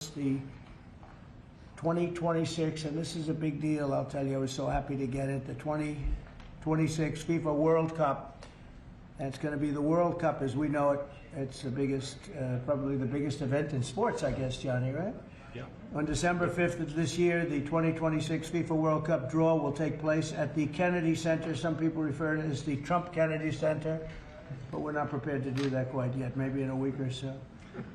sports, the 2026, and this is a big deal, I'll tell you, I was so happy to get it, the 2026 FIFA World Cup. And it's going to be the World Cup as we know it. It's the biggest, probably the biggest event in sports, I guess, Johnny, right? Yeah. On December 5th of this year, the 2026 FIFA World Cup draw will take place at the Kennedy Center. Some people refer to it as the Trump Kennedy Center, but we're not prepared to do that quite yet, maybe in a week or so.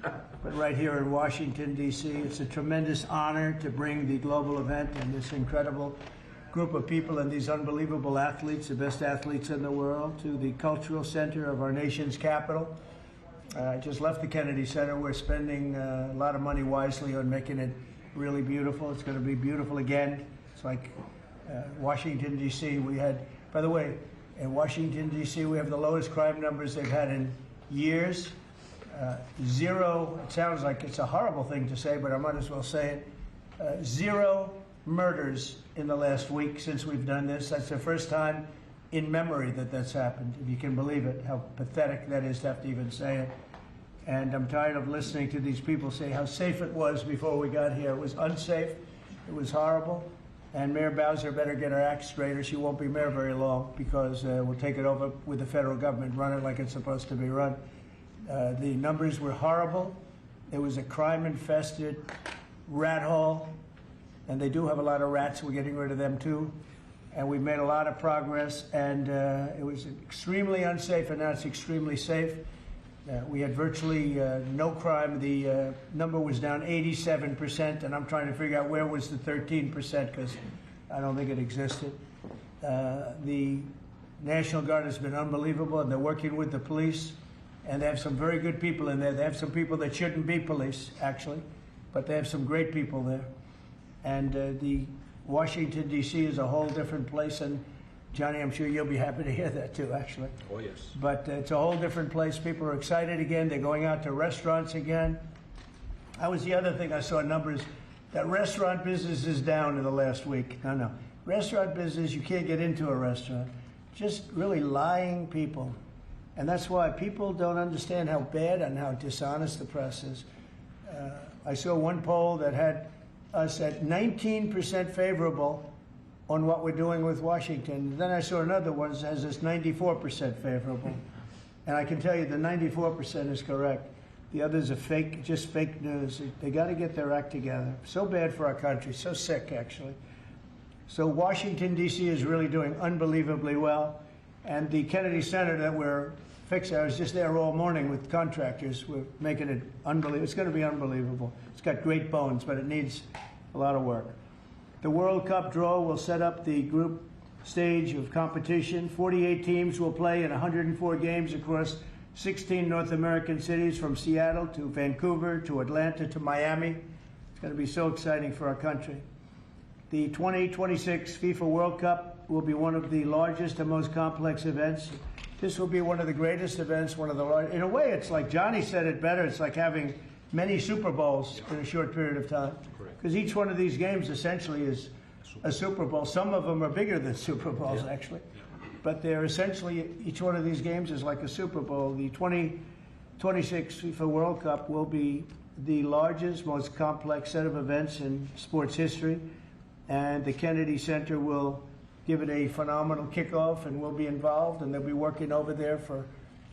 But right here in Washington, D.C., it's a tremendous honor to bring the global event and this incredible group of people and these unbelievable athletes, the best athletes in the world, to the cultural center of our nation's capital. I just left the Kennedy Center. We're spending a lot of money wisely on making it really beautiful. It's going to be beautiful again. It's like Washington, D.C. We had, by the way, in Washington, D.C., we have the lowest crime numbers they've had in years. Zero, it sounds like it's a horrible thing to say, but I might as well say it. Zero murders in the last week since we've done this. That's the first time in memory that that's happened, if you can believe it, how pathetic that is to have to even say it. And I'm tired of listening to these people say how safe it was before we got here. It was unsafe. It was horrible. And Mayor Bowser better get her act straight or she won't be mayor very long, because we'll take it over with the federal government, run it like it's supposed to be run. The numbers were horrible. It was a crime-infested rat hole, and they do have a lot of rats. We're getting rid of them too, and we've made a lot of progress. And it was extremely unsafe, and now it's extremely safe. We had virtually no crime. The number was down 87%, and I'm trying to figure out where was the 13%, because I don't think it existed. The National Guard has been unbelievable, and they're working with the police. And they have some very good people in there. They have some people that shouldn't be police, actually, but they have some great people there. And the Washington, D.C. is a whole different place. And Johnny, I'm sure you'll be happy to hear that too, actually. Oh, yes. But it's a whole different place. People are excited again. They're going out to restaurants again. That was the other thing I saw numbers. That restaurant business is down in the last week. No. Restaurant business, you can't get into a restaurant. Just really lying people. And that's why people don't understand how bad and how dishonest the press is. I saw one poll that had us at 19% favorable on what we're doing with Washington. Then I saw another one that has us 94% favorable. And I can tell you the 94% is correct. The others are fake, just fake news. They got to get their act together. So bad for our country, so sick actually. So Washington, D.C. is really doing unbelievably well. And the Kennedy Center that we're fixing, I was just there all morning with contractors. We're making it unbelievable. It's going to be unbelievable. It's got great bones, but it needs a lot of work. The World Cup draw will set up the group stage of competition. 48 teams will play in 104 games across 16 North American cities, from Seattle to Vancouver to Atlanta to Miami. It's going to be so exciting for our country. The 2026 FIFA World Cup will be one of the largest and most complex events. This will be one of the greatest events, one of the largest. In a way, it's like Johnny said it better. It's like having many Super Bowls in a short period of time. Because each one of these games essentially is a Super Bowl. Some of them are bigger than Super Bowls, actually. But they're essentially, each one of these games is like a Super Bowl. The 2026 FIFA World Cup will be the largest, most complex set of events in sports history. And the Kennedy Center will give it a phenomenal kickoff, and we'll be involved, and they'll be working over there for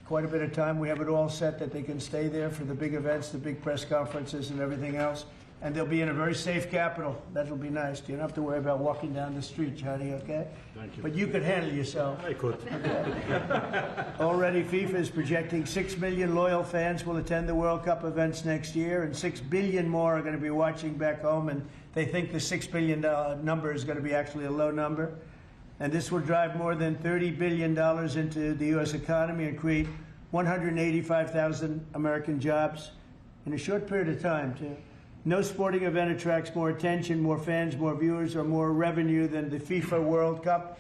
quite a bit of time. We have it all set that they can stay there for the big events, the big press conferences and everything else. And they'll be in a very safe capital. That'll be nice. You don't have to worry about walking down the street, Johnny, okay? Thank you. But you could handle yourself. I could. Okay. Already FIFA is projecting 6 million loyal fans will attend the World Cup events next year, and 6 billion more are going to be watching back home, and they think the $6 billion number is going to be actually a low number. And this will drive more than $30 billion into the U.S. economy and create 185,000 American jobs in a short period of time, too. No sporting event attracts more attention, more fans, more viewers, or more revenue than the FIFA World Cup.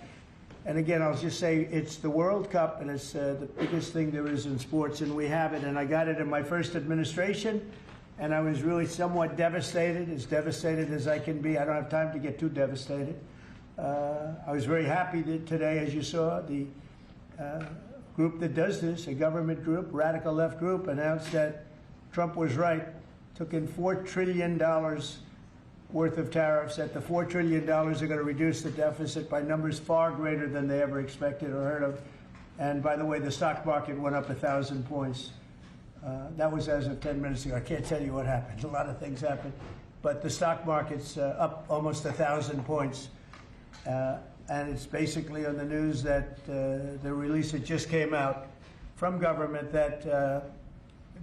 And again, I'll just say it's the World Cup, and it's the biggest thing there is in sports, and we have it. And I got it in my first administration, and I was really somewhat devastated, as devastated as I can be. I don't have time to get too devastated. I was very happy that today, as you saw, the group that does this, a government group, radical left group, announced that Trump was right took in $4 trillion worth of tariffs. That the $4 trillion are going to reduce the deficit by numbers far greater than they ever expected or heard of. And by the way, the stock market went up 1,000 points. That was as of 10 minutes ago. I can't tell you what happened. A lot of things happened. But the stock market's up almost 1,000 points. And it's basically on the news that the release that just came out from government that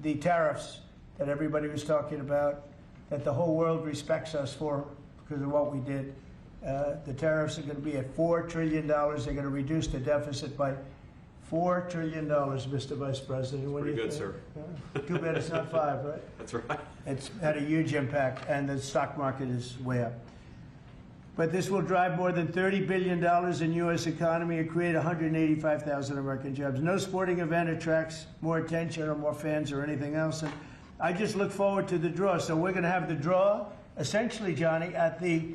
the tariffs that everybody was talking about, that the whole world respects us for because of what we did. The tariffs are going to be at $4 trillion. They're going to reduce the deficit by $4 trillion, Mr. Vice President. Pretty good, sir. Too bad it's not 5, right? That's right. It's had a huge impact, and the stock market is way up. But this will drive more than $30 billion in U.S. economy and create 185,000 American jobs. No sporting event attracts more attention or more fans or anything else. And I just look forward to the draw. So we're going to have the draw, essentially, Johnny, at the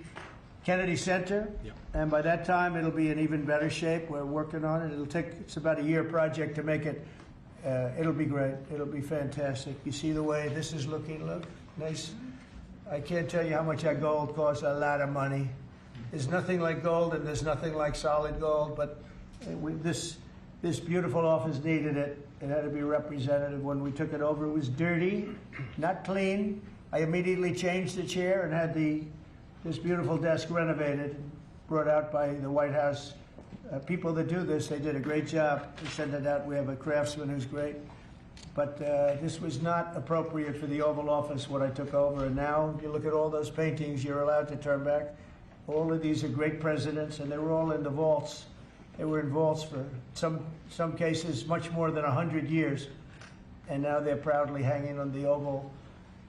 Kennedy Center. Yep. And by that time, it'll be in even better shape. We're working on it. It's about a year project to make it. It'll be great. It'll be fantastic. You see the way this is looking? Look, nice. I can't tell you how much that gold costs. A lot of money. There's nothing like gold, and there's nothing like solid gold. But this beautiful office needed it. It had to be representative. When we took it over, it was dirty, not clean. I immediately changed the chair and had this beautiful desk renovated, brought out by the White House. People that do this, they did a great job. We send it out. We have a craftsman who's great. But this was not appropriate for the Oval Office when I took over. And now, if you look at all those paintings, you're allowed to turn back. All of these are great presidents, and they were all in the vaults. They were in vaults for some cases much more than 100 years. And now they're proudly hanging on the Oval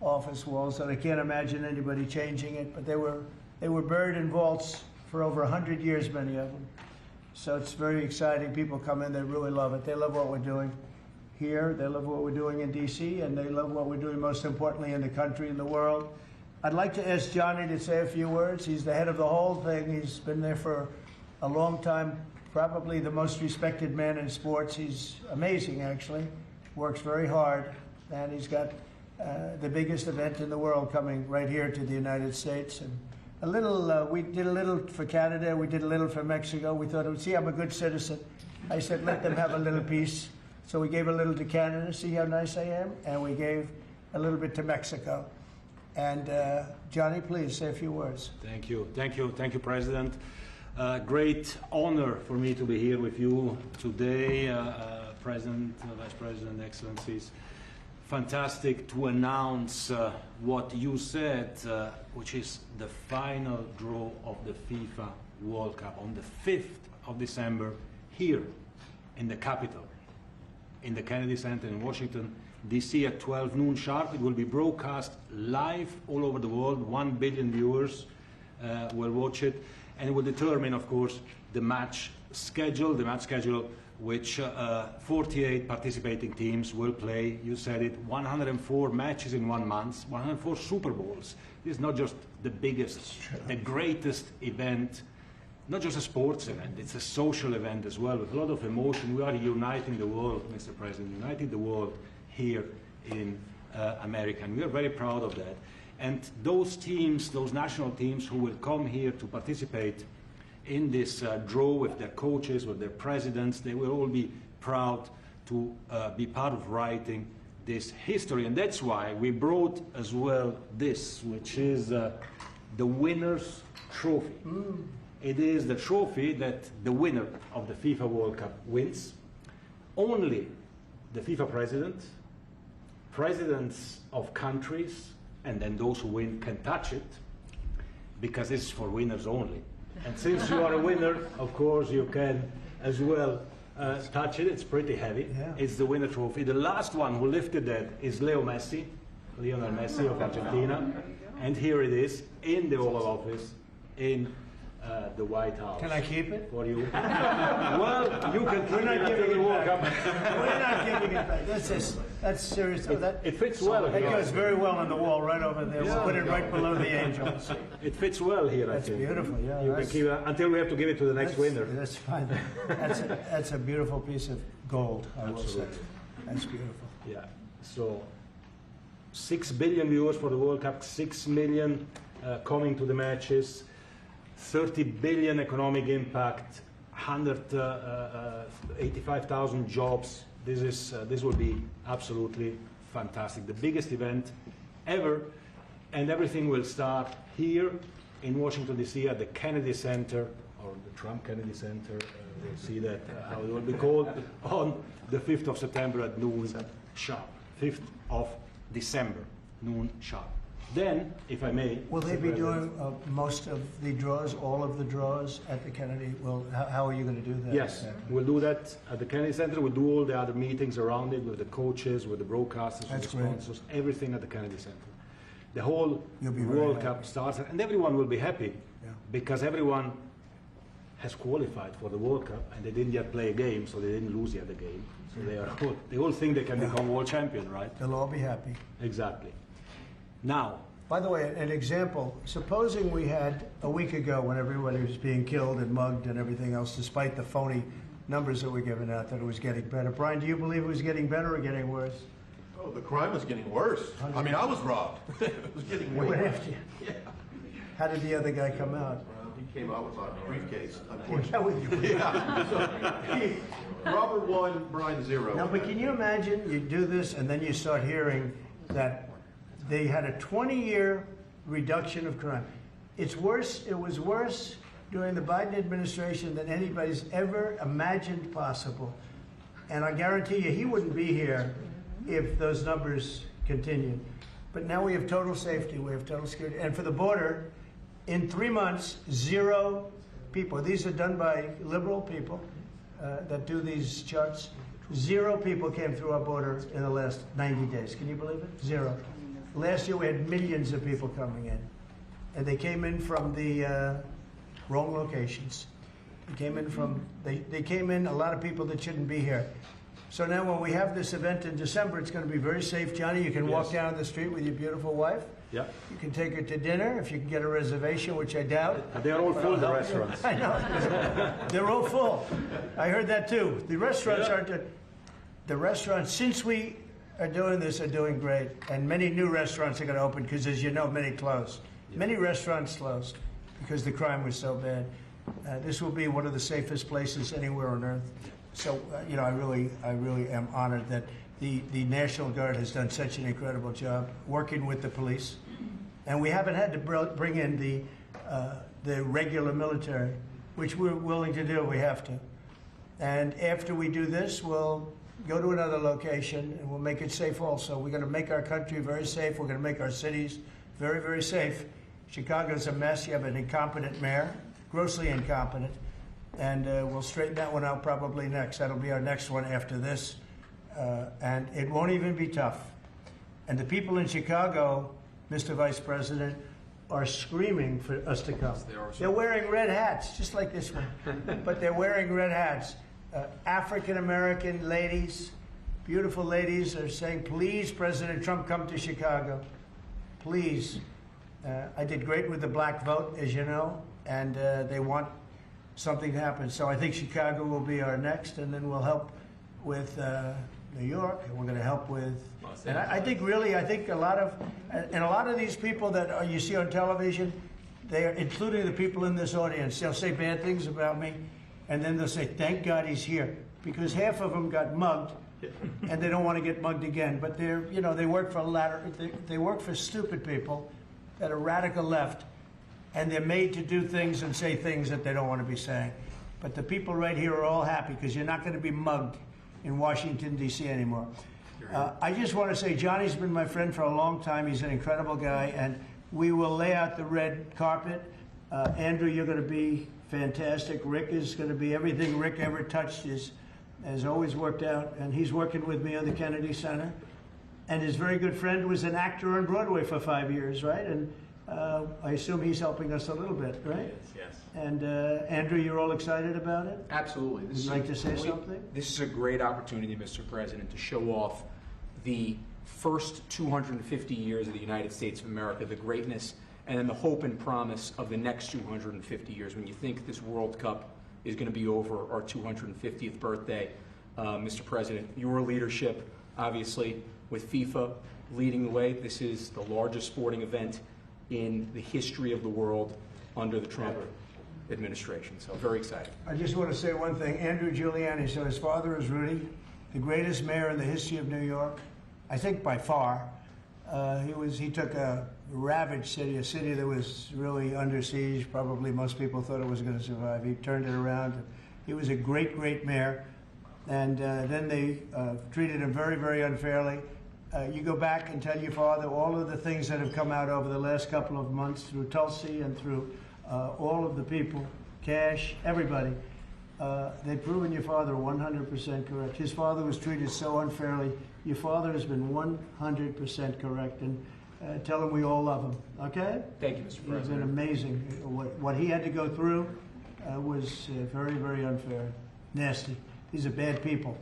Office walls, and I can't imagine anybody changing it. But they were buried in vaults for over 100 years, many of them. So it's very exciting. People come in, they really love it. They love what we're doing here. They love what we're doing in D.C., and they love what we're doing, most importantly, in the country and the world. I'd like to ask Johnny to say a few words. He's the head of the whole thing. He's been there for a long time, probably the most respected man in sports. He's amazing, actually. Works very hard, and he's got the biggest event in the world coming right here to the United States. And a little, we did a little for Canada, we did a little for Mexico. We thought, see, I'm a good citizen. I said, let them have a little piece. So we gave a little to Canada, see how nice I am? And we gave a little bit to Mexico. And Johnny, please say a few words. Thank you, President. Great honor for me to be here with you today, President, Vice President, Excellencies. Fantastic to announce what you said, which is the final draw of the FIFA World Cup on the 5th of December here in the capital, in the Kennedy Center in Washington, D.C. at 12 noon sharp. It will be broadcast live all over the world. 1 billion viewers will watch it, and it will determine, of course, the match schedule, which 48 participating teams will play. You said it, 104 matches in 1 month, 104 Super Bowls. This is not just the biggest, the greatest event, not just a sports event, it's a social event as well, with a lot of emotion. We are uniting the world, Mr. President, uniting the world here in America, and we are very proud of that. And those teams, those national teams who will come here to participate in this draw with their coaches, with their presidents, they will all be proud to be part of writing this history. And that's why we brought as well this, which is the winner's trophy. It is the trophy that the winner of the FIFA World Cup wins. Only the FIFA president, presidents of countries, and then those who win can touch it, because it's for winners only. And since you are a winner, of course, you can as well touch it. It's pretty heavy. Yeah. It's the winner trophy. The last one who lifted that is Lionel Messi of Argentina. And here it is in the Oval Office in the White House. Can I keep it? For you. Well, you can keep it after the World Cup. We're not giving it back. That's serious. It fits well. It goes very well on the wall right over there. Yeah. We'll put it right below the angels. It fits well here, I think. That's beautiful, yeah. You can keep it until we have to give it to the next winner. That's fine. That's a beautiful piece of gold, I will say. That's beautiful. Yeah. So 6 billion viewers for the World Cup, 6 million coming to the matches, 30 billion economic impact, 185,000 jobs. This will be absolutely fantastic. The biggest event ever, and everything will start here in Washington, D.C. at the Kennedy Center, or the Trump Kennedy Center. We'll see that, how it will be called, on the 5th of September at noon sharp. 5th of December, noon sharp. Then, if I may... Will they be doing most of the draws, all of the draws at the Kennedy? Well, how are you going to do that? Yes, we'll do that at the Kennedy Center. We'll do all the other meetings around it with the coaches, with the broadcasters, with the sponsors, everything at the Kennedy Center. The whole World Cup starts, and everyone will be happy because everyone has qualified for the World Cup, and they didn't yet play a game, so they didn't lose yet the game. So they all think they can become world champion, right? They'll all be happy. Exactly. Now, by the way, an example, supposing we had a week ago when everybody was being killed and mugged and everything else, despite the phony numbers that were given out, that it was getting better. Brian, do you believe it was getting better or getting worse? Oh, the crime was getting worse. I mean, I was robbed. It was getting way worse. Yeah. How did the other guy come out? He came out with a briefcase, unfortunately. Yeah. So, Robert won, Brian 0. No, but can you imagine you do this and then you start hearing that they had a 20-year reduction of crime. It's worse. It was worse during the Biden administration than anybody's ever imagined possible. And I guarantee you he wouldn't be here if those numbers continued. But now we have total safety. We have total security. And for the border, in 3 months, 0 people. These are done by liberal people that do these charts. 0 people came through our border in the last 90 days. Can you believe it? 0. Last year we had millions of people coming in, and they came in from the wrong locations. They came in a lot of people that shouldn't be here. So now when we have this event in December, it's going to be very safe. Johnny, you can walk down the street with your beautiful wife. yeah. You can take her to dinner if you can get a reservation, which I doubt. They're all full, the restaurants. I know. They're all full. I heard that too. The restaurants aren't. The restaurants, since we are doing this, are doing great. And many new restaurants are going to open because, as you know, many closed. Yeah. Many restaurants closed because the crime was so bad. This will be one of the safest places anywhere on earth. So, you know, I really am honored that the National Guard has done such an incredible job working with the police. And we haven't had to bring in the regular military, which we're willing to do. We have to. And after we do this, we'll go to another location and we'll make it safe also. We're going to make our country very safe. We're going to make our cities very, very safe. Chicago's a mess. You have an incompetent mayor, grossly incompetent. And we'll straighten that one out probably next. That'll be our next one after this. And it won't even be tough. And the people in Chicago, Mr. Vice President, are screaming for us to come. They're wearing red hats, just like this one. But they're wearing red hats. African-American ladies, beautiful ladies, are saying, please, President Trump, come to Chicago. Please. I did great with the black vote, as you know, and they want something to happen. So I think Chicago will be our next, and then we'll help with New York, and we're going to help with, and I think really, a lot of these people that you see on television, they are, including the people in this audience, they'll say bad things about me, and then they'll say, thank God he's here, because half of them got mugged, and they don't want to get mugged again. But they're, you know, they work for stupid people that are radical left, and they're made to do things and say things that they don't want to be saying. But the people right here are all happy because you're not going to be mugged in Washington, D.C. anymore. I just want to say Johnny's been my friend for a long time. He's an incredible guy, and we will lay out the red carpet. Andrew, you're going to be fantastic. Rick is going to be everything Rick ever touched has always worked out, and he's working with me on the Kennedy Center. And his very good friend was an actor on Broadway for 5 years, right? And I assume he's helping us a little bit, right? Yes. And Andrew, you're all excited about it? Absolutely. Would you like to say something? This is a great opportunity, Mr. President, to show off the first 250 years of the United States of America, the greatness, and then the hope and promise of the next 250 years. When you think this World Cup is going to be over our 250th birthday, Mr. President, your leadership, obviously, with FIFA, leading the way. This is the largest sporting event in the history of the world under the Trump administration. So very exciting. I just want to say one thing. Andrew Giuliani, so his father is Rudy, the greatest mayor in the history of New York, I think by far. He took a ravaged city, a city that was really under siege. Probably most people thought it was going to survive. He turned it around. He was a great, great mayor. And then they treated him very, very unfairly. You go back and tell your father all of the things that have come out over the last couple of months through Tulsi and through all of the people, Cash, everybody. They've proven your father 100% correct. His father was treated so unfairly. Your father has been 100% correct. And tell him we all love him, okay? Thank you, Mr. President. It's been amazing. What he had to go through was very, very unfair. Nasty. These are bad people.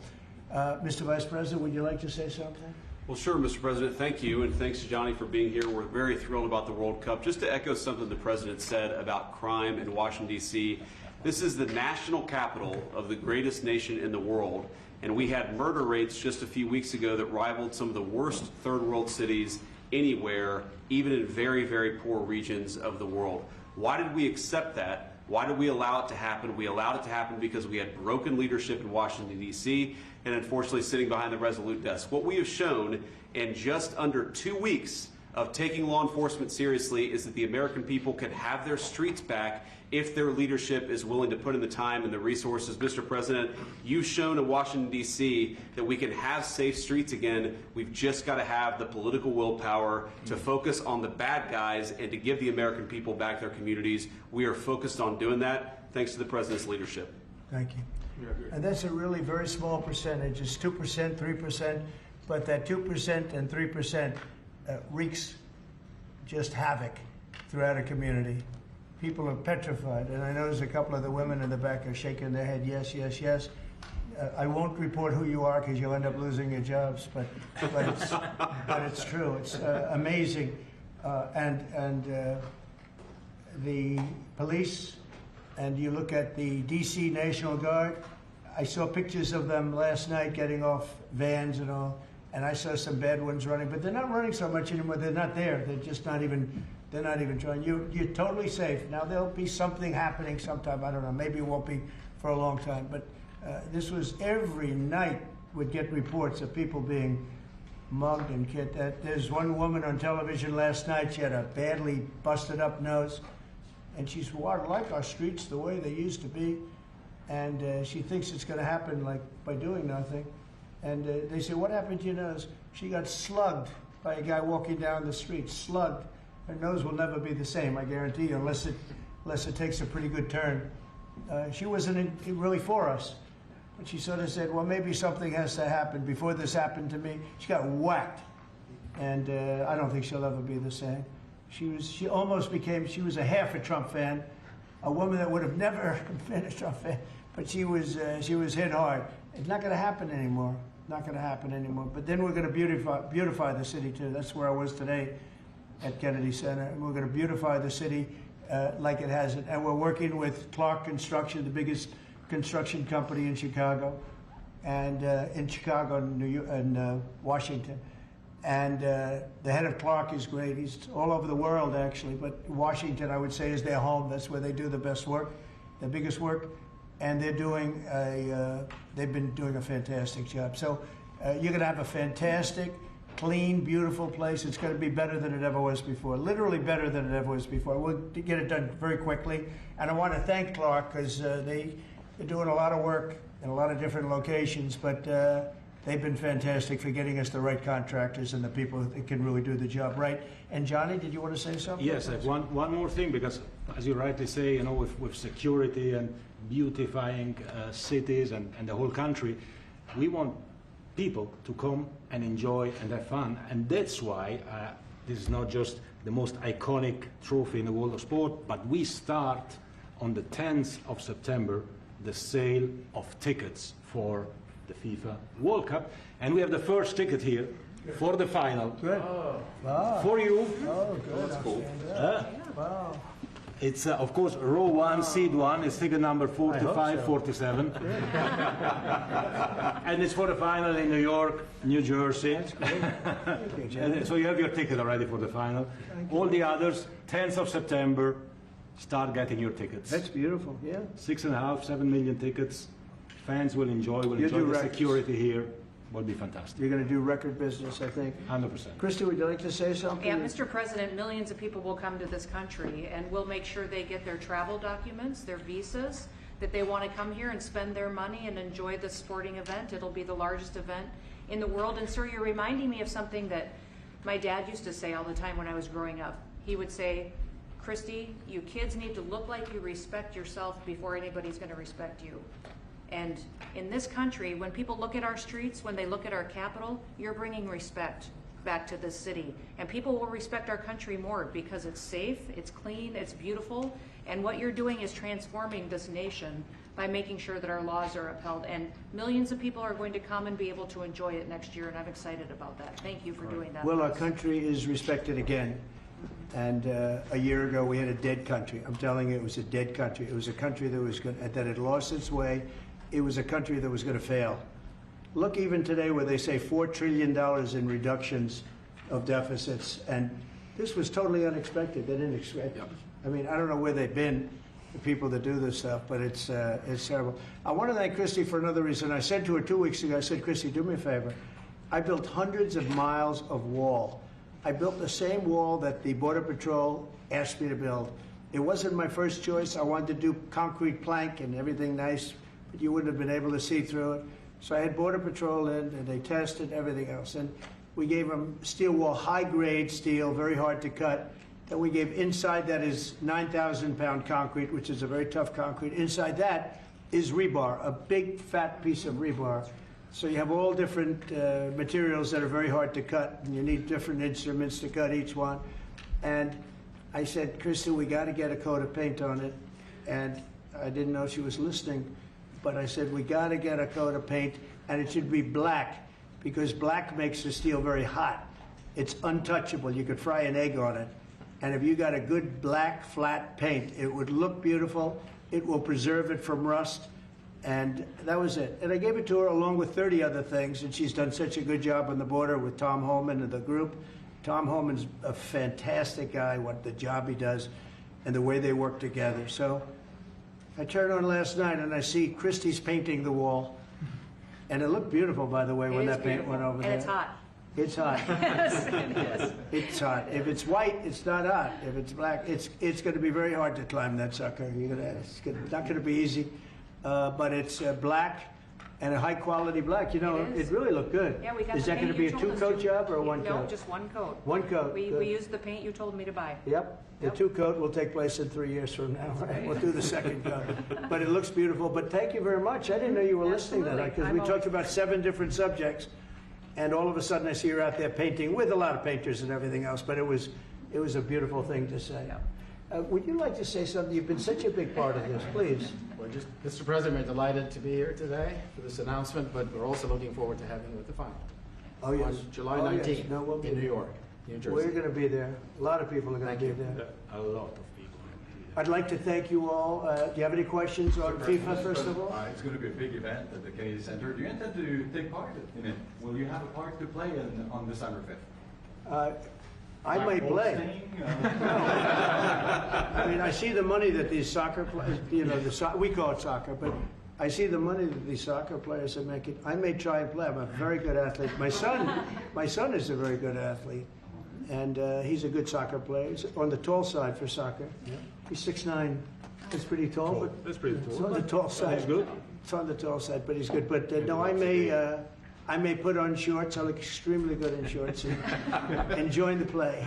Mr. Vice President, would you like to say something? Well, sure, Mr. President. Thank you, and thanks to Johnny for being here. We're very thrilled about the World Cup. Just to echo something the President said about crime in Washington, D.C., this is the national capital of the greatest nation in the world, and we had murder rates just a few weeks ago that rivaled some of the worst third world cities anywhere, even in very, very poor regions of the world. Why did we accept that? Why did we allow it to happen? We allowed it to happen because we had broken leadership in Washington, D.C., and unfortunately sitting behind the resolute desk. What we have shown in just under 2 weeks of taking law enforcement seriously is that the American people can have their streets back if their leadership is willing to put in the time and the resources. Mr. President, you've shown in Washington, D.C. that we can have safe streets again. We've just got to have the political willpower to focus on the bad guys and to give the American people back their communities. We are focused on doing that thanks to the President's leadership. Thank you. And that's a really very small percentage. It's 2%, 3%, but that 2% and 3% wreaks just havoc throughout a community. People are petrified, and I notice a couple of the women in the back are shaking their head, yes, yes, yes. I won't report who you are because you'll end up losing your jobs, but it's true. It's amazing. And the police, and you look at the D.C. National Guard, I saw pictures of them last night getting off vans and all, and I saw some bad ones running, but they're not running so much anymore. They're not there. They're just not even, they're not even trying. You're totally safe. Now, there'll be something happening sometime. I don't know. Maybe it won't be for a long time, but this was every night would get reports of people being mugged and killed. There's one woman on television last night. She had a badly busted up nose, and she's, well, I like our streets the way they used to be. And she thinks it's going to happen like by doing nothing. And they say, what happened to your nose? She got slugged by a guy walking down the street, slugged. Her nose will never be the same, I guarantee you, unless it takes a pretty good turn. She wasn't really for us. But she sort of said, well, maybe something has to happen. Before this happened to me, she got whacked. And I don't think she'll ever be the same. She almost became, she was a half a Trump fan, a woman that would have never been a Trump fan, but she was hit hard. It's not going to happen anymore. Not going to happen anymore. But then we're going to beautify the city too. That's where I was today at Kennedy Center. And we're going to beautify the city like it hasn't. And we're working with Clark Construction, the biggest construction company in Chicago, and in Chicago and Washington. And the head of Clark is great. He's all over the world, actually. But Washington, I would say, is their home. That's where they do the best work, the biggest work. And they're doing they've been doing a fantastic job. So you're going to have a fantastic, clean, beautiful place. It's going to be better than it ever was before, literally better than it ever was before. We'll get it done very quickly. And I want to thank Clark because they're doing a lot of work in a lot of different locations, but they've been fantastic for getting us the right contractors and the people that can really do the job right. And Johnny, did you want to say something? Yes, I have one more thing, because as you rightly say, you know, with security and beautifying cities and the whole country, we want people to come and enjoy and have fun. And that's why this is not just the most iconic trophy in the world of sport, but we start on the 10th of September the sale of tickets for the FIFA World Cup, and we have the first ticket here for the final. Good. Wow. For you. Oh, good. That's cool. Wow. It's, of course, row 1, seat 1, is ticket number 4547. And it's for the final in New York, New Jersey. Thank you, John. And so you have your ticket already for the final. All the others, 10th of September, start getting your tickets. That's beautiful, yeah. 6.5, 7 million tickets. Fans will enjoy You'll the do records. security here. Will be fantastic. You're going to do record business, I think. 100%. Christy, would you like to say something? Yeah, Mr. President, millions of people will come to this country, and we'll make sure they get their travel documents, their visas, that they want to come here and spend their money and enjoy the sporting event. It'll be the largest event in the world. And sir, you're reminding me of something that my dad used to say all the time when I was growing up. He would say, Christy, you kids need to look like you respect yourself before anybody's going to respect you. And in this country, when people look at our streets, when they look at our capital, you're bringing respect back to this city. And people will respect our country more because it's safe, it's clean, it's beautiful. And what you're doing is transforming this nation by making sure that our laws are upheld. And millions of people are going to come and be able to enjoy it next year, and I'm excited about that. Thank you for doing that. Well, our country is respected again. And a year ago, we had a dead country. I'm telling you, it was a dead country. It was a country that had lost its way. It was a country that was going to fail. Look, even today, where they say $4 trillion in reductions of deficits, and this was totally unexpected. They didn't expect it. I mean, I don't know where they've been, the people that do this stuff, but it's terrible. I want to thank Christy for another reason. I said to her 2 weeks ago, I said, Christy, do me a favor. I built hundreds of miles of wall. I built the same wall that the Border Patrol asked me to build. It wasn't my first choice. I wanted to do concrete plank and everything nice, but you wouldn't have been able to see through it. So I had Border Patrol in, and they tested everything else. And we gave them steel wall, high-grade steel, very hard to cut. Then we gave inside that is 9,000-pound concrete, which is a very tough concrete. Inside that is rebar, a big, fat piece of rebar. So you have all different materials that are very hard to cut, and you need different instruments to cut each one. And I said, Christy, we got to get a coat of paint on it. And I didn't know she was listening. But I said, we got to get a coat of paint, and it should be black, because black makes the steel very hot. It's untouchable. You could fry an egg on it. And if you got a good black, flat paint, it would look beautiful. It will preserve it from rust. And that was it. And I gave it to her along with 30 other things, and she's done such a good job on the border with Tom Holman and the group. Tom Holman's a fantastic guy, what the job he does, and the way they work together. So I turned on last night and I see Christie's painting the wall. And it looked beautiful, by the way, when that paint went over there. And it's hot. It's hot. Yes, it is. It's hot. If it's white, it's not hot. If it's black, it's going to be very hard to climb that sucker. It's not going to be easy. But it's black and a high quality black. You know, it really looked good. Yeah, we got Is the that going to paint be a you told us two-coat to. job or a one No, coat? just one coat. One coat. We good. used the paint you told me to buy. Yep. The Yep. two-coat will take place in 3 years from now. Right? We'll do the second coat. But it looks beautiful. But thank you very much. I didn't know you were listening to that, Absolutely. because we I'm talked always- about 7 different subjects, and all of a sudden I see her out there painting with a lot of painters and everything else. But it was a beautiful thing to say. Yep. Would you like to say something? You've been such a big part of this. Please. Well, just, Mr. President, we're delighted to be here today for this announcement, but we're also looking forward to having you at the final. Oh, yes. On July Oh, yes. 19th No, we'll be in New there. York, New Jersey. We're going to be there. A lot of people are going Thank to be you. there. A lot of people. I'd like to thank you all. Do you have any questions on FIFA, first of all? It's going to be a big event at the Kennedy Center. Do you intend to take part in it? Will you have a part to play on December 5th? I may play. I mean, I see the money that these soccer players, we call it soccer, but I see the money that these soccer players are making. I may try and play. I'm a very good athlete. My son is a very good athlete, and he's a good soccer player. He's on the tall side for soccer. He's 6'9". That's pretty tall, but That's pretty it's cool. on the tall side. He's good. It's on the tall side, but he's good. But no, I may put on shorts. I look extremely good in shorts and join the play.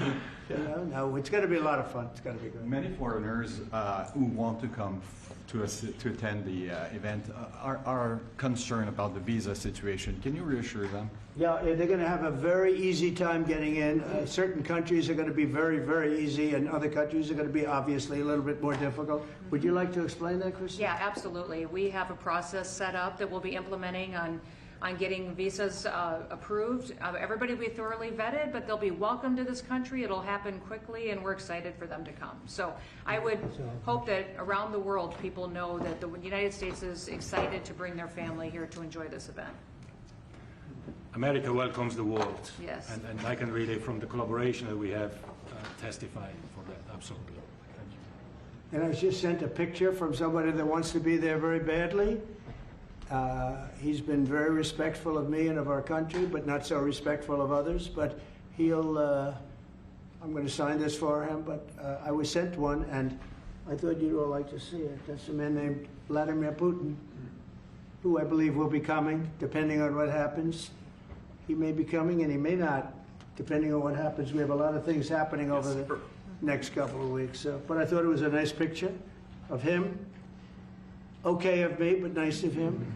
No, it's going to be a lot of fun. It's going to be good. Many foreigners who want to come to attend the event are concerned about the visa situation. Can you reassure them? Yeah, they're going to have a very easy time getting in. Certain countries are going to be very, very easy, and other countries are going to be obviously a little bit more difficult. Would you like to explain that, Christy? Yeah, absolutely. We have a process set up that we'll be implementing on getting visas approved. Everybody will be thoroughly vetted, but they'll be welcome to this country. It'll happen quickly, and we're excited for them to come. So I would hope that around the world people know that the United States is excited to bring their family here to enjoy this event. America welcomes the world. Yes. And I can really, from the collaboration that we have, testify for that, absolutely. Thank you. And I was just sent a picture from somebody that wants to be there very badly. He's been very respectful of me and of our country, but not so respectful of others. But he'll, I'm going to sign this for him, but I was sent one, and I thought you'd all like to see it. That's a man named Vladimir Putin, who I believe will be coming, depending on what happens. He may be coming and he may not, depending on what happens. We have a lot of things happening over the next couple of weeks. So, but I thought it was a nice picture of him. Okay of me, but nice of him.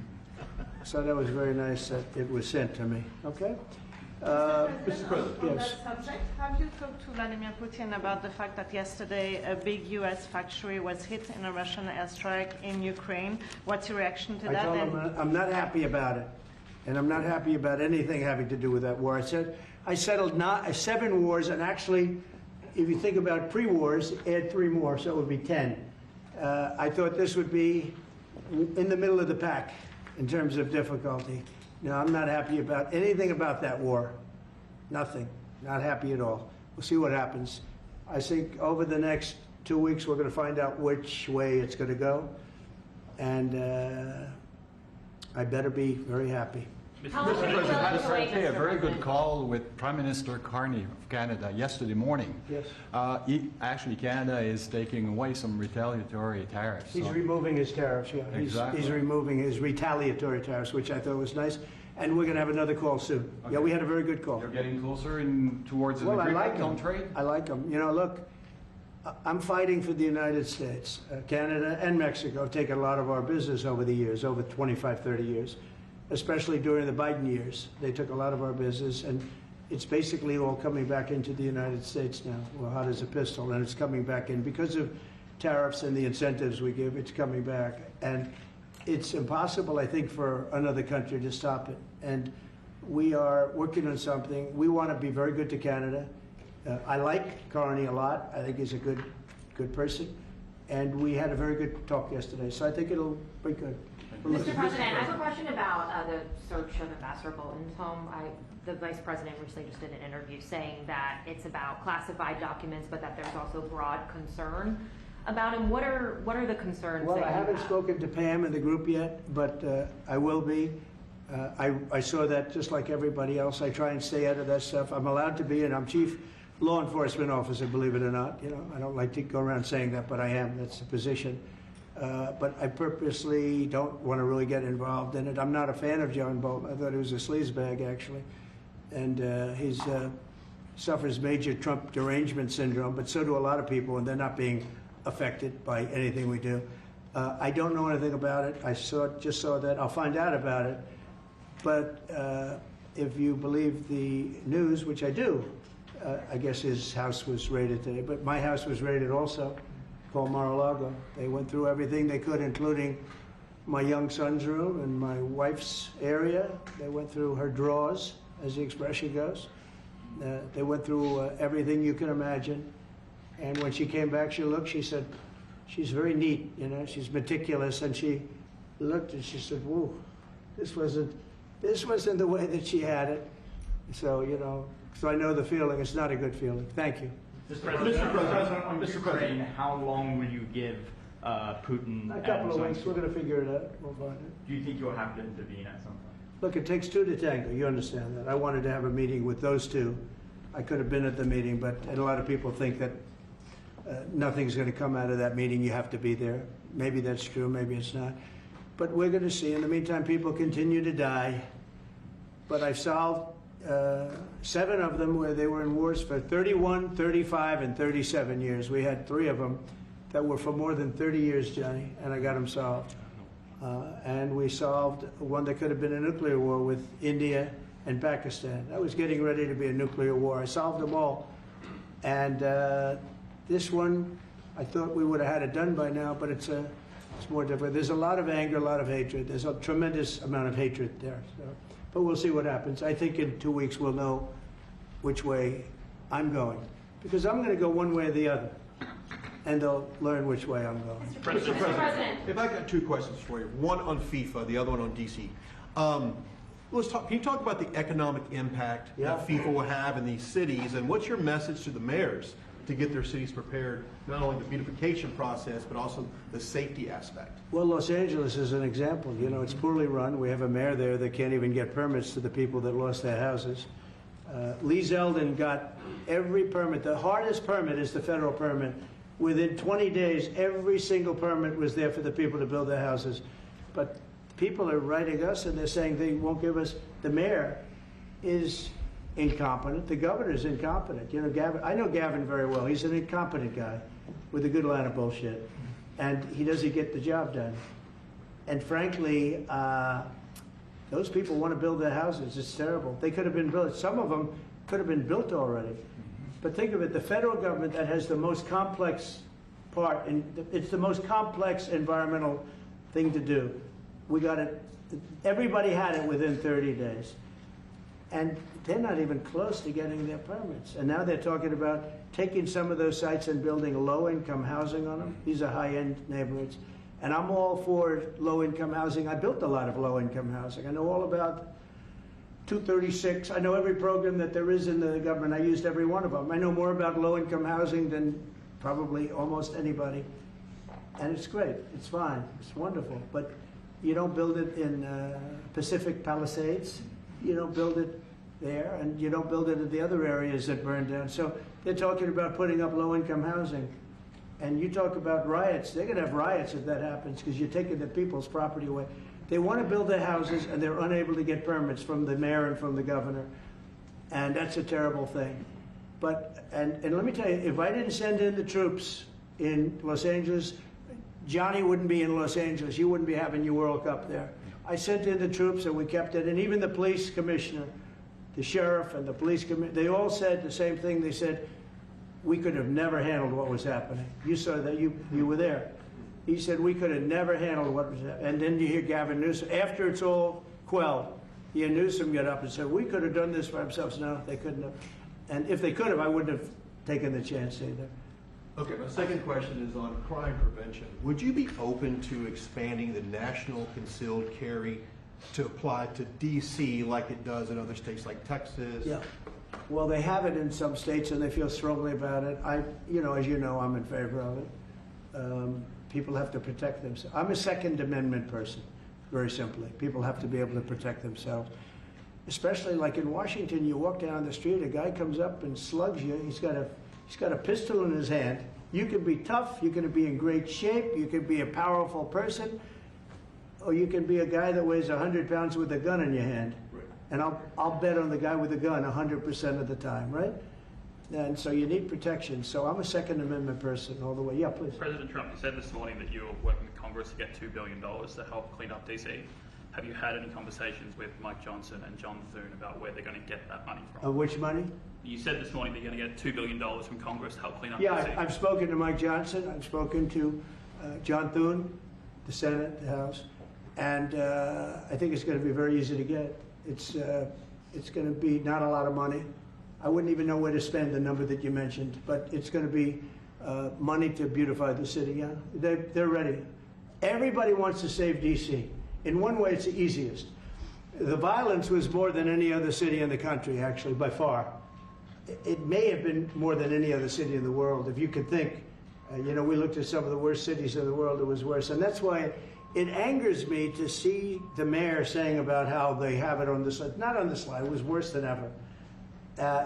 So that was very nice that it was sent to me. Okay? Mr. President. On Yes. that subject, have you talked to Vladimir Putin about the fact that yesterday a big U.S. factory was hit in a Russian airstrike in Ukraine? What's your reaction to I that? told him I'm not happy about it. And I'm not happy about anything having to do with that war. I said I settled 7 wars, and actually, if you think about pre-wars, add 3 more, so it would be 10. I thought this would be in the middle of the pack in terms of difficulty. No, I'm not happy about anything about that war. Nothing. Not happy at all. We'll see what happens. I think over the next 2 weeks, we're going to find out which way it's going to go. And I better be very happy. Mr. President, a very good call with Prime Minister Carney of Canada yesterday morning. Yes. Actually, Canada is taking away some retaliatory tariffs. He's so- removing his tariffs, yeah. Exactly. He's removing his retaliatory tariffs, which I thought was nice. And we're going to have another call soon. Okay. Yeah, we had a very good call. You're getting closer towards an Well, I agreement like on him. trade? I like him. You know, look, I'm fighting for the United States. Canada and Mexico have taken a lot of our business over the years, over 25, 30 years, especially during the Biden years. They took a lot of our business, and it's basically all coming back into the United States now. Well, hot as a pistol, and it's coming back in. Because of tariffs and the incentives we give, it's coming back. And it's impossible, I think, for another country to stop it. And we are working on something. We want to be very good to Canada. I like Carney a lot. I think he's a good person. And we had a very good talk yesterday, so I think it'll be good. Mr. President, I have a question about the search of Ambassador Bolton's home. The Vice President recently just did an interview saying that it's about classified documents, but that there's also broad concern about him. What are the concerns? Well, that I you haven't have? spoken to Pam in the group yet, but I will be. I saw that just like everybody else. I try and stay out of that stuff. I'm allowed to be, and I'm chief law enforcement officer, believe it or not. You know, I don't like to go around saying that, but I am. That's the position. But I purposely don't want to really get involved in it. I'm not a fan of John Bolton. I thought he was a sleazebag, actually. And he suffers major Trump derangement syndrome, but so do a lot of people, and they're not being affected by anything we do. I don't know anything about it. I just saw that. I'll find out about it. But if you believe the news, which I do, I guess his house was raided today. But my house was raided also, called Mar-a-Lago. They went through everything they could, including my young son's room and my wife's area. They went through her drawers, as the expression goes. They went through everything you can imagine. And when she came back, she said, she's very neat, you know, she's meticulous. And she looked and she said, whoa, this wasn't the way that she had it. So, you know, so I know the feeling. It's not a good feeling. Thank you. Mr. President, on Ukraine, how long will you give Putin? A couple of and weeks. We're going to figure it out. We'll find it. Do you think you'll have to intervene at some point? Look, it takes 2 to tango. You understand that. I wanted to have a meeting with those 2. I could have been at the meeting, but and a lot of people think that nothing's going to come out of that meeting. You have to be there. Maybe that's true. Maybe it's not. But we're going to see. In the meantime, people continue to die. But I've solved 7 of them where they were in wars for 31, 35, and 37 years. We had 3 of them that were for more than 30 years, Johnny, and I got them solved. And we solved one that could have been a nuclear war with India and Pakistan. That was getting ready to be a nuclear war. I solved them all. And this one, I thought we would have had it done by now, but it's more different. There's a lot of anger, a lot of hatred. There's a tremendous amount of hatred there. So. But we'll see what happens. I think in 2 weeks we'll know which way I'm going. Because I'm going to go one way or the other. And they'll learn which way I'm going. Mr. President, if I got 2 questions for you, one on FIFA, the other one on DC. Can you talk about the economic impact that FIFA will have in these cities, and what's your message to the mayors to get their cities prepared, not only the beautification process, but also the safety aspect? Well, Los Angeles is an example. You know, it's poorly run. We have a mayor there that can't even get permits to the people that lost their houses. Lee Zeldin got every permit. The hardest permit is the federal permit. Within 20 days, every single permit was there for the people to build their houses. But people are writing us and they're saying they won't give us. The mayor is incompetent. The governor is incompetent. You know, Gavin. I know Gavin very well. He's an incompetent guy with a good line of bullshit, and he doesn't get the job done. And frankly, those people want to build their houses. It's terrible. They could have been built. Some of them could have been built already. But think of it: the federal government that has the most complex part, and it's the most complex environmental thing to do. We got it. Everybody had it within 30 days. And they're not even close to getting their permits. And now they're talking about taking some of those sites and building low-income housing on them. These are high-end neighborhoods. And I'm all for low-income housing. I built a lot of low-income housing. I know all about 236. I know every program that there is in the government. I used every one of them. I know more about low-income housing than probably almost anybody. And it's great. It's fine. It's wonderful. But you don't build it in Pacific Palisades. You don't build it there, and you don't build it in the other areas that burned down. So they're talking about putting up low-income housing. And you talk about riots. They're going to have riots if that happens because you're taking the people's property away. They want to build their houses, and they're unable to get permits from the mayor and from the governor. And that's a terrible thing. But, and let me tell you, if I didn't send in the troops in Los Angeles, Johnny wouldn't be in Los Angeles. You wouldn't be having your World Cup there. I sent in the troops and we kept it. And even the police commissioner, the sheriff and the police commissioner, they all said the same thing. They said, we could have never handled what was happening. You saw that, you were there. He said, we could have never handled what was happening. And then you hear Gavin Newsom, after it's all quelled, you hear Newsom get up and said, we could have done this for ourselves. No, they couldn't have. And if they could have, I wouldn't have taken the chance either. Okay, my second question is on crime prevention. Would you be open to expanding the national concealed carry to apply to D.C. like it does in other states like Texas? Yeah. Well, they have it in some states and they feel strongly about it. As you know, I'm in favor of it. People have to protect themselves. I'm a Second Amendment person, very simply. People have to be able to protect themselves. Especially like in Washington, you walk down the street, a guy comes up and slugs you. He's got a pistol in his hand. You can be tough, you can be in great shape, you can be a powerful person, or you can be a guy that weighs 100 pounds with a gun in your hand. Right. And I'll bet on the guy with the gun 100% of the time, right? And so you need protection. So I'm a Second Amendment person all the way. Yeah, please. President Trump, you said this morning that you were working with Congress to get $2 billion to help clean up DC. Have you had any conversations with Mike Johnson and John Thune about where they're going to get that money from? Which money? You said this morning that you're going to get $2 billion from Congress to help clean up DC. Yeah, I've spoken to Mike Johnson. I've spoken to John Thune, the Senate, the House, and I think it's going to be very easy to get. It's going to be not a lot of money. I wouldn't even know where to spend the number that you mentioned, but it's going to be money to beautify the city. Yeah, they're ready. Everybody wants to save D.C. In one way, it's the easiest. The violence was more than any other city in the country, actually, by far. It may have been more than any other city in the world. If you could think, we looked at some of the worst cities in the world, it was worse. And that's why it angers me to see the mayor saying about how they have it on the slide. Not on the slide, it was worse than ever.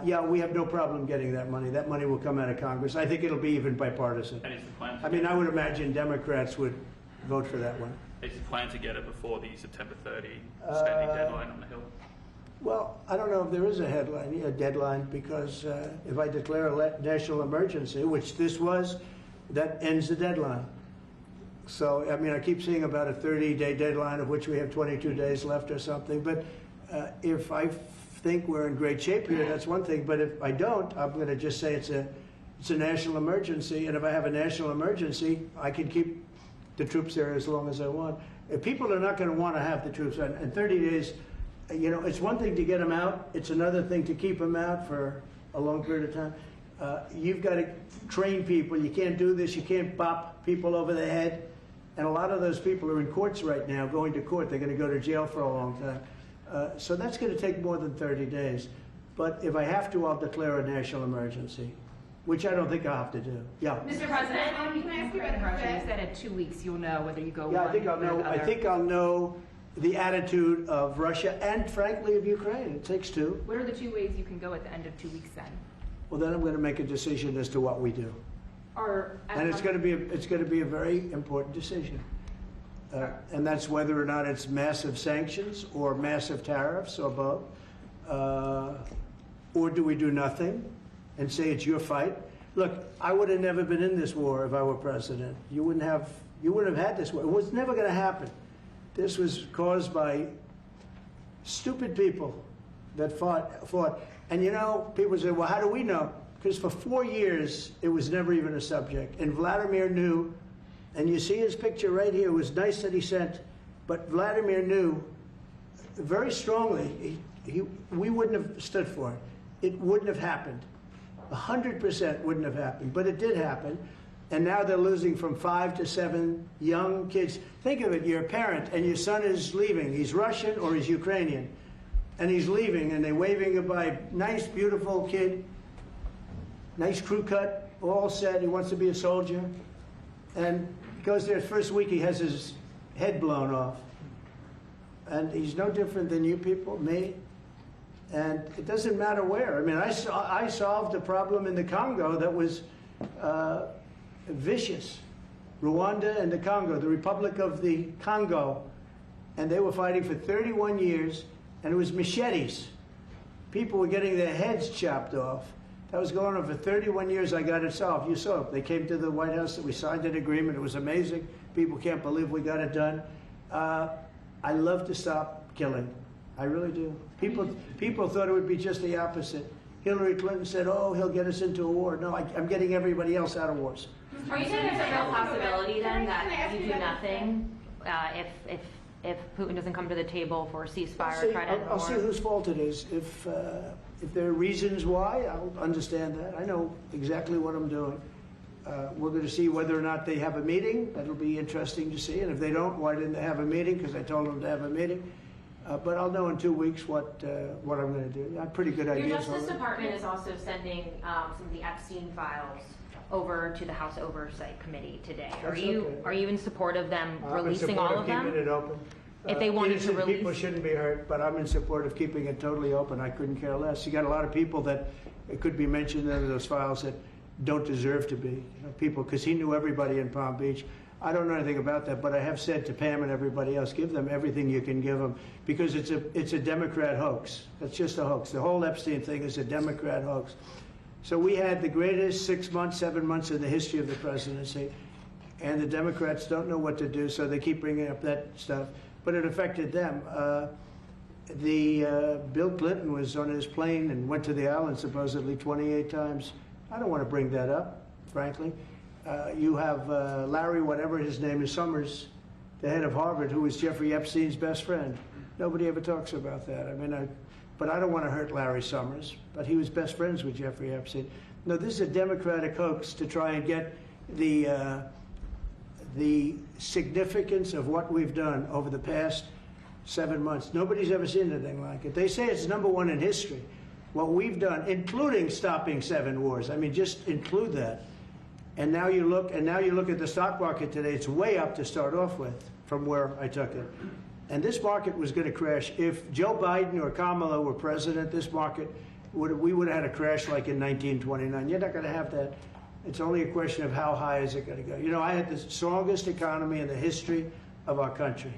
Yeah, we have no problem getting that money. That money will come out of Congress. I think it'll be even bipartisan. And is the plan I would imagine Democrats would vote for that one. Is the plan to get it before the September 30 spending deadline on the Hill? Well, I don't know if there is a deadline, because if I declare a national emergency, which this was, that ends the deadline. So, I keep seeing about a 30-day deadline, of which we have 22 days left or something. But if I think we're in great shape here, that's one thing. But if I don't, I'm going to just say it's a national emergency. And if I have a national emergency, I can keep the troops there as long as I want. If people are not going to want to have the troops in 30 days, it's one thing to get them out. It's another thing to keep them out for a long period of time. You've got to train people. You can't do this. You can't bop people over the head. And a lot of those people are in courts right now, going to court. They're going to go to jail for a long time. So that's going to take more than 30 days. But if I have to, I'll declare a national emergency, which I don't think I'll have to do. Yeah. Mr. President, Can I ask you about a question? You said in 2 weeks you'll know whether you go Yeah, one I think I'll way or know. the I other. think I'll know the attitude of Russia and, frankly, of Ukraine. It takes two. What are the 2 ways you can go at the end of 2 weeks then? Well, then I'm going to make a decision as to what we do, Or and it's going to be a very important decision. And that's whether or not it's massive sanctions or massive tariffs or both. Or do we do nothing and say it's your fight? Look, I would have never been in this war if I were president. You wouldn't have had this war. It was never going to happen. This was caused by stupid people that fought. And you know, people say, well, how do we know? Because for 4 years, it was never even a subject. And Vladimir knew, and you see his picture right here. It was nice that he sent, but Vladimir knew very strongly we wouldn't have stood for it. It wouldn't have happened. 100% wouldn't have happened, but it did happen. And now they're losing from 5 to 7 young kids. Think of it, you're a parent and your son is leaving. He's Russian or he's Ukrainian. And he's leaving and they're waving goodbye. Nice, beautiful kid. Nice crew cut, all set. He wants to be a soldier. And he goes there first week, he has his head blown off. And he's no different than you people, me. And it doesn't matter where. I mean, I solved a problem in the Congo that was vicious. Rwanda and the Congo, the Republic of the Congo. And they were fighting for 31 years, and it was machetes. People were getting their heads chopped off. That was going on for 31 years. I got it solved. You saw it. They came to the White House, we signed an agreement. It was amazing. People can't believe we got it done. I love to stop killing. I really do. People thought it would be just the opposite. Hillary Clinton said, oh, he'll get us into a war. No, I'm getting everybody else out of wars. Are you saying there's a real possibility then that you do nothing if Putin doesn't come to the table for a ceasefire or try to end the war? I'll see whose fault it is. If there are reasons why, I'll understand that. I know exactly what I'm doing. We're going to see whether or not they have a meeting. That'll be interesting to see. And if they don't, why didn't they have a meeting? Because I told them to have a meeting. But I'll know in 2 weeks what I'm going to do. I have pretty good ideas. Your Justice Department is also sending some of the Epstein files over to the House Oversight Committee today. Are you in support of them releasing all of them? Keeping it open. If they wanted to release, people shouldn't be hurt, but I'm in support of keeping it totally open. I couldn't care less. You got a lot of people that it could be mentioned in those files that don't deserve to be. You know, people, because he knew everybody in Palm Beach. I don't know anything about that, but I have said to Pam and everybody else, give them everything you can give them, because it's a Democrat hoax. It's just a hoax. The whole Epstein thing is a Democrat hoax. So we had the greatest 6 months, 7 months in the history of the presidency, and the Democrats don't know what to do, so they keep bringing up that stuff. But it affected them. Bill Clinton was on his plane and went to the island supposedly 28 times. I don't want to bring that up, frankly. You have Larry, whatever his name is, Summers, the head of Harvard, who was Jeffrey Epstein's best friend. Nobody ever talks about that. I mean, but I don't want to hurt Larry Summers, but he was best friends with Jeffrey Epstein. No, this is a Democratic hoax to try and get the significance of what we've done over the past 7 months. Nobody's ever seen anything like it. They say it's #1 in history. What we've done, including stopping 7 wars. I mean, just include that. And now you look at the stock market today, it's way up to start off with from where I took it. And this market was going to crash. If Joe Biden or Kamala were president, this market, we would have had a crash like in 1929. You're not going to have that. It's only a question of how high is it going to go. You know, I had the strongest economy in the history of our country.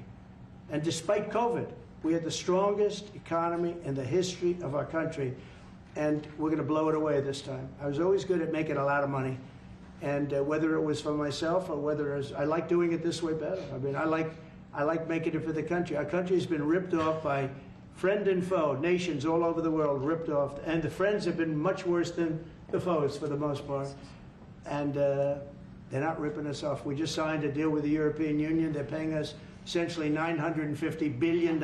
And despite COVID, we had the strongest economy in the history of our country. And we're going to blow it away this time. I was always good at making a lot of money. And whether it was for myself or whether it was, I like doing it this way better. I mean, I like making it for the country. Our country's been ripped off by friend and foe, nations all over the world ripped off. And the friends have been much worse than the foes for the most part. And they're not ripping us off. We just signed a deal with the European Union. They're paying us essentially $950 billion,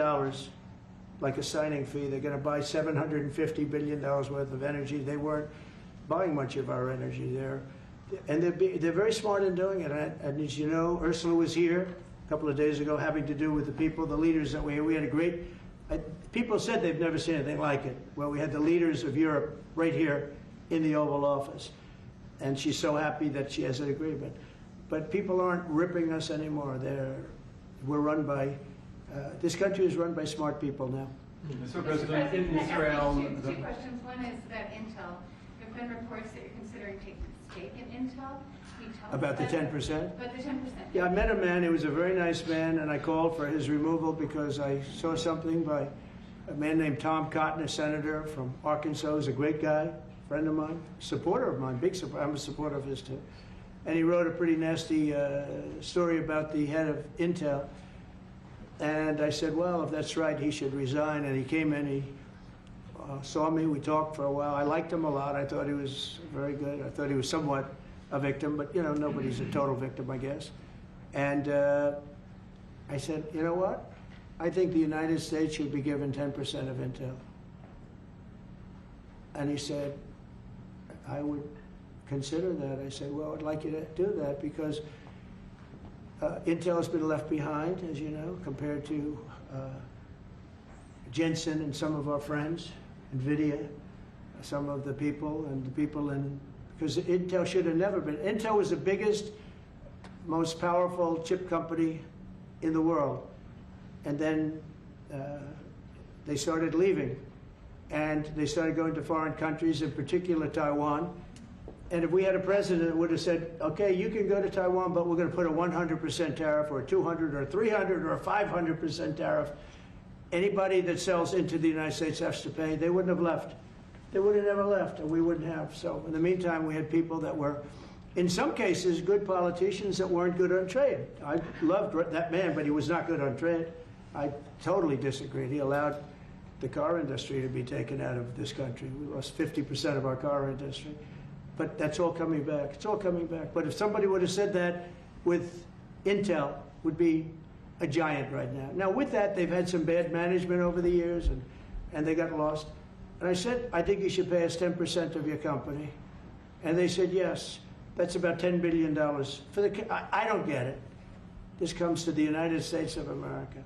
like a signing fee. They're going to buy $750 billion worth of energy. They weren't buying much of our energy there. And they're very smart in doing it. And as you know, Ursula was here a couple of days ago having to do with the people, the leaders that we had. We had a great People said they've never seen anything like it. Well, we had the leaders of Europe right here in the Oval Office, and she's so happy that she has an agreement. But people aren't ripping us anymore. We're run by, this country is run by smart people now. Mr. President, in Israel, Two questions. One is about Intel. There have been reports that you're considering taking a stake in Intel. Can you tell us About the 10%? About the 10%. Yeah, I met a man, he was a very nice man, and I called for his removal because I saw something by a man named Tom Cotton, a senator from Arkansas, who's a great guy, friend of mine, supporter of mine, big supporter, I'm a supporter of his too. And he wrote a pretty nasty story about the head of Intel. And I said, well, if that's right, he should resign. And he came in, he saw me, we talked for a while. I liked him a lot. I thought he was very good. I thought he was somewhat a victim, but you know, nobody's a total victim, I guess. And I said, you know what? I think the United States should be given 10% of Intel. And he said, I would consider that. I said, well, I'd like you to do that because Intel has been left behind, as you know, compared to Jensen and some of our friends, NVIDIA, some of the people, and the people in, because Intel should have never been. Intel was the biggest, most powerful chip company in the world. And then they started leaving. And they started going to foreign countries, in particular Taiwan. And if we had a president that would have said, okay, you can go to Taiwan, but we're going to put a 100% tariff or a 200 or a 300 or a 500% tariff, anybody that sells into the United States has to pay. They wouldn't have left. They would have never left, and we wouldn't have. So in the meantime, we had people that were, in some cases, good politicians that weren't good on trade. I loved that man, but he was not good on trade. I totally disagreed. He allowed the car industry to be taken out of this country. We lost 50% of our car industry. But that's all coming back. It's all coming back. But if somebody would have said that with Intel, would be a giant right now. Now, with that, they've had some bad management over the years, and they got lost. And I said, I think you should pay us 10% of your company. And they said, yes. That's about $10 billion. I don't get it. This comes to the United States of America.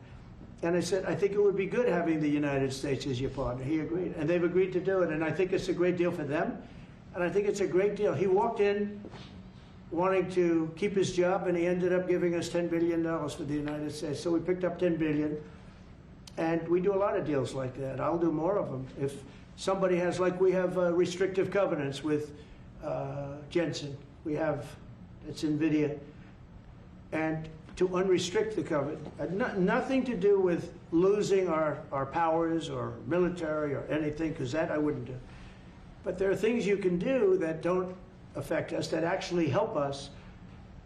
And I said, I think it would be good having the United States as your partner. He agreed. And they've agreed to do it. And I think it's a great deal for them. And I think it's a great deal. He walked in wanting to keep his job, and he ended up giving us $10 billion for the United States. So we picked up $10 billion. And we do a lot of deals like that. I'll do more of them. If somebody has, like we have restrictive covenants with Jensen. We have, it's NVIDIA. And to unrestrict the covenant, nothing to do with losing our powers or military or anything, because that I wouldn't do. But there are things you can do that don't affect us, that actually help us.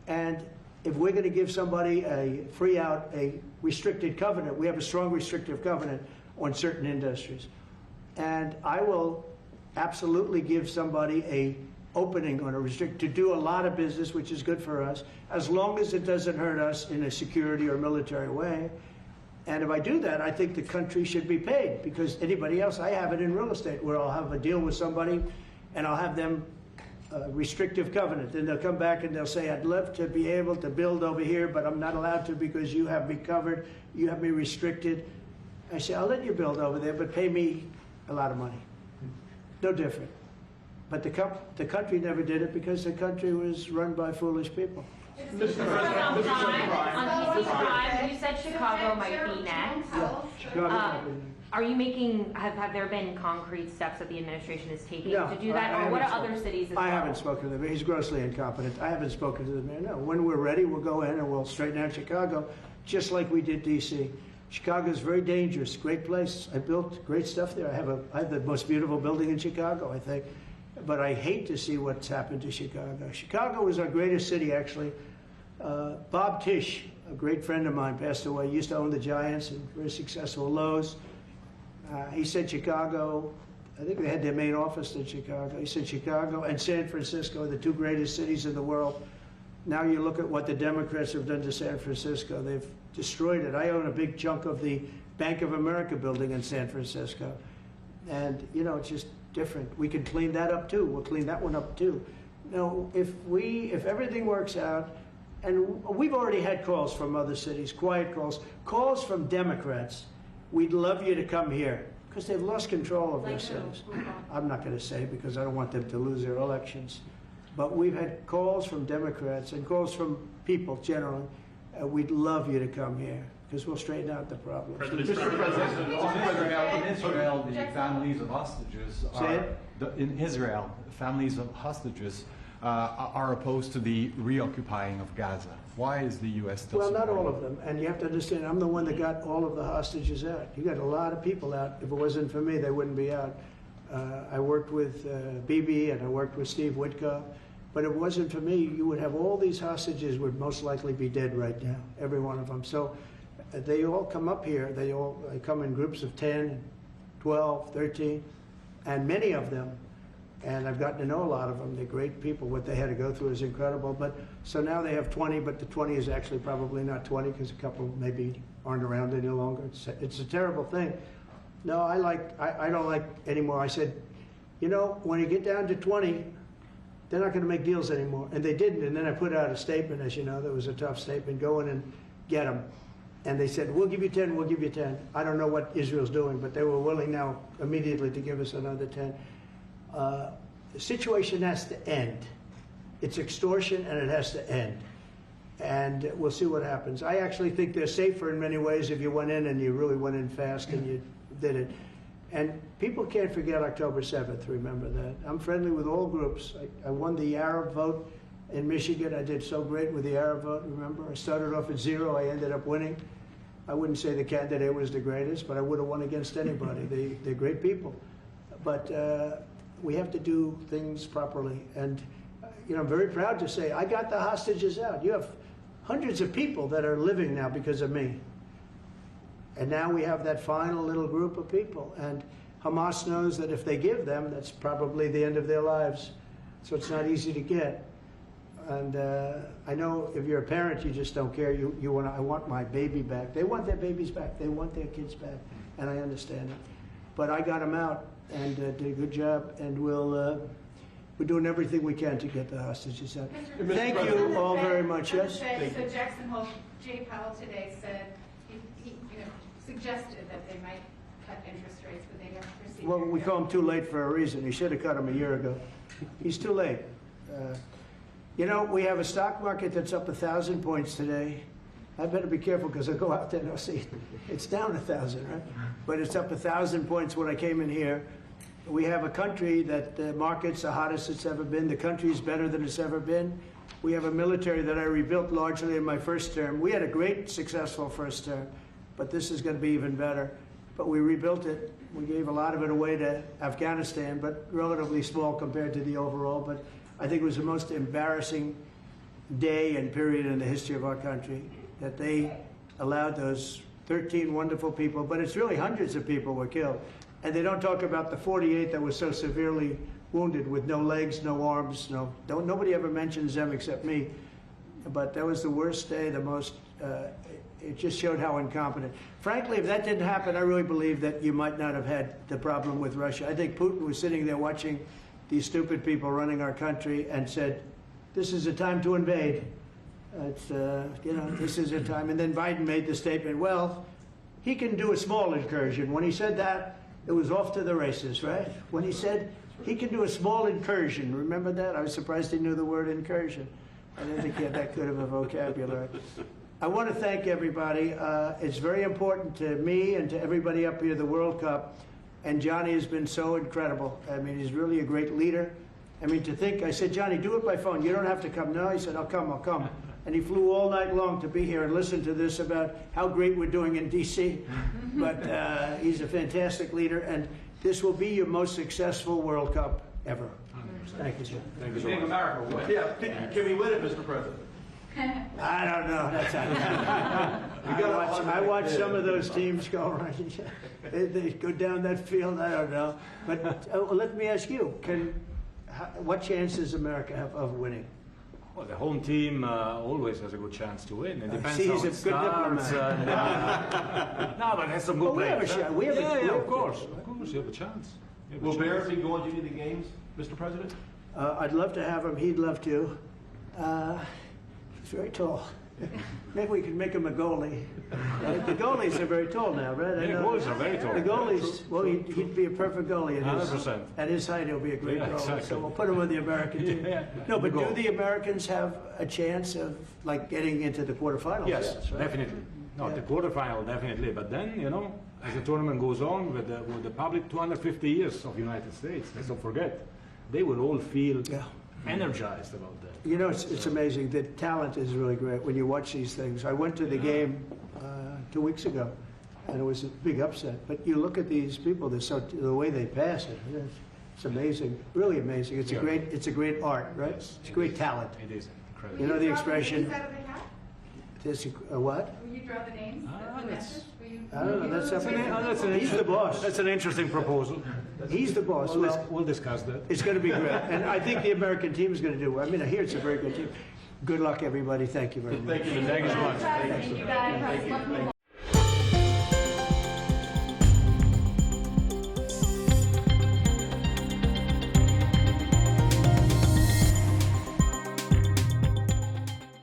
And if we're going to give somebody a restricted covenant, we have a strong restrictive covenant on certain industries. And I will absolutely give somebody a opening on to do a lot of business, which is good for us, as long as it doesn't hurt us in a security or military way. And if I do that, I think the country should be paid, because anybody else, I have it in real estate, where I'll have a deal with somebody and I'll have them restrictive covenant. Then they'll come back and they'll say, I'd love to be able to build over here, but I'm not allowed to because you have me covered, you have me restricted. I say, I'll let you build over there, but pay me a lot of money. No different. But the country never did it because the country was run by foolish people. You said Chicago might be next. Yeah, Chicago might be next. Are you making, have there been concrete steps that the administration is taking No, to do that? I Or what are haven't other cities as I well? haven't spoken to the mayor. He's grossly incompetent. I haven't spoken to the mayor. No, when we're ready, we'll go in and we'll straighten out Chicago, just like we did D.C. Chicago is very dangerous, great place. I built great stuff there. I have the most beautiful building in Chicago, I think. But I hate to see what's happened to Chicago. Chicago was our greatest city, actually. Bob Tisch, a great friend of mine, passed away. He used to own the Giants and very successful Lowe's. He said Chicago, I think they had their main office in Chicago. He said Chicago and San Francisco are the two greatest cities in the world. Now you look at what the Democrats have done to San Francisco. They've destroyed it. I own a big chunk of the Bank of America building in San Francisco. And, you know, it's just different. We can clean that up too. We'll clean that one up too. No, if everything works out, and we've already had calls from other cities, quiet calls from Democrats we'd love you to come here, because they've lost control of themselves. I'm not going to say, because I don't want them to lose their elections. But we've had calls from Democrats and calls from people generally. We'd love you to come here, because we'll straighten out the problems. In Israel, the families of hostages in Israel, families of hostages are opposed to the reoccupying of Gaza. Why is the U.S. still Well, not supporting all of them. And you have to understand, I'm the one that got all of the hostages out. You got a lot of people out. If it wasn't for me, they wouldn't be out. I worked with Bibi and I worked with Steve Witkoff. But if it wasn't for me, you would have all these hostages would most likely be dead right now, every one of them. So they all come up here. They come in groups of 10, 12, 13, and many of them, and I've gotten to know a lot of them. They're great people. What they had to go through is incredible. But so now they have 20, but the 20 is actually probably not 20 because a couple maybe aren't around any longer. It's a terrible thing. No, I don't like anymore. I said, you know, when you get down to 20, they're not going to make deals anymore. And they didn't. And then I put out a statement, as you know, that was a tough statement, go in and get them. And they said, we'll give you 10, we'll give you 10. I don't know what Israel's doing, but they were willing now immediately to give us another 10. The situation has to end. It's extortion and it has to end. And we'll see what happens. I actually think they're safer in many ways if you went in and you really went in fast and you did it. And people can't forget October 7th, remember that. I'm friendly with all groups. I won the Arab vote in Michigan. I did so great with the Arab vote, remember? I started off at 0, I ended up winning. I wouldn't say the candidate was the greatest, but I would have won against anybody. They're great people. But we have to do things properly. And you know, I'm very proud to say I got the hostages out. You have hundreds of people that are living now because of me. And now we have that final little group of people. And Hamas knows that if they give them, that's probably the end of their lives. So it's not easy to get. And I know if you're a parent, you just don't care. You want, I want my baby back. They want their babies back. They want their kids back. And I understand it. But I got them out and did a good job. And we're doing everything we can to get the hostages out. Thank you all very much. Yes? So Jackson Hole, Jay Powell today said, he suggested that they might cut interest rates, but they never proceeded. Well, we call him too late for a reason. He should have cut him a year ago. He's too late. You know, we have a stock market that's up 1,000 points today. I better be careful because I go out there and I'll see it's down 1,000, right? But it's up 1,000 points when I came in here. We have a country that the market's the hottest it's ever been. The country's better than it's ever been. We have a military that I rebuilt largely in my first term. We had a great, successful first term, but this is going to be even better. But we rebuilt it. We gave a lot of it away to Afghanistan, but relatively small compared to the overall. But I think it was the most embarrassing day and period in the history of our country that they allowed those 13 wonderful people, but it's really hundreds of people were killed. And they don't talk about the 48 that were so severely wounded with no legs, no arms, nobody ever mentions them except me. But that was the worst day, the most, it just showed how incompetent. Frankly, if that didn't happen, I really believe that you might not have had the problem with Russia. I think Putin was sitting there watching these stupid people running our country and said, this is a time to invade. It's, you know, this is a time. And then Biden made the statement, well, he can do a small incursion. When he said that, it was off to the races, right? When he said he can do a small incursion, remember that? I was surprised he knew the word incursion. I didn't think he had that good of a vocabulary. I want to thank everybody. It's very important to me and to everybody up here, the World Cup. And Johnny has been so incredible. I mean, he's really a great leader. I mean, to think, I said, Johnny, do it by phone. You don't have to come. No, he said, I'll come. And he flew all night long to be here and listen to this about how great we're doing in D.C. But he's a fantastic leader, and this will be your most successful World Cup ever. Thank you, Jim. Thank you so Think much. America will win. Yeah, can we win it, Mr. President? I don't know. That's I watch some of those teams go right. They go down that field. I don't know. But let me ask you: what chance does America have of winning? Well, the home team always has a good chance to win. It depends See, how he's it a good starts. diplomat. No, but it has some good We have a players. shot. We have a- yeah, we have of a course. chance. Of course, you have a chance. You have a Will chance. Barrett be going to any of the games, Mr. President? I'd love to have him. He'd love to. He's very tall. Maybe we can make him a goalie. The goalies are very tall now, right? I Yeah, know. goalies are very tall. The goalies, well, he'd be a perfect goalie. At his, 100%. at his height, he'll be a great Yeah, goalie. exactly. So we'll put him on the American team. Yeah. No, but Goal. do the Americans have a chance of like getting into the quarterfinals? Yes, right? definitely. No, Yeah. the quarterfinal definitely. But then, as the tournament goes on with the public 250 years of United States, let's not forget, they will all feel energized about that. It's amazing. The talent is really great when you watch these things. I went to the game 2 weeks ago, and it was a big upset. But you look at these people; the way they pass it. It's amazing, really amazing. It's a great art, right? Yes, It's a great talent. It is incredible. You know the expression. Will you draw the names out of the hat? This, what? Will you draw the names? Ah, the that's- message? Will you- I don't know. That's up to He's He's the boss. That's an interesting proposal. He's the boss. Well, We'll discuss that. it's going to be great, and I think the American team is going to do well. I mean, I hear it's a very good team. Good luck, everybody. Thank you very much. Thank you so much. Thank you guys.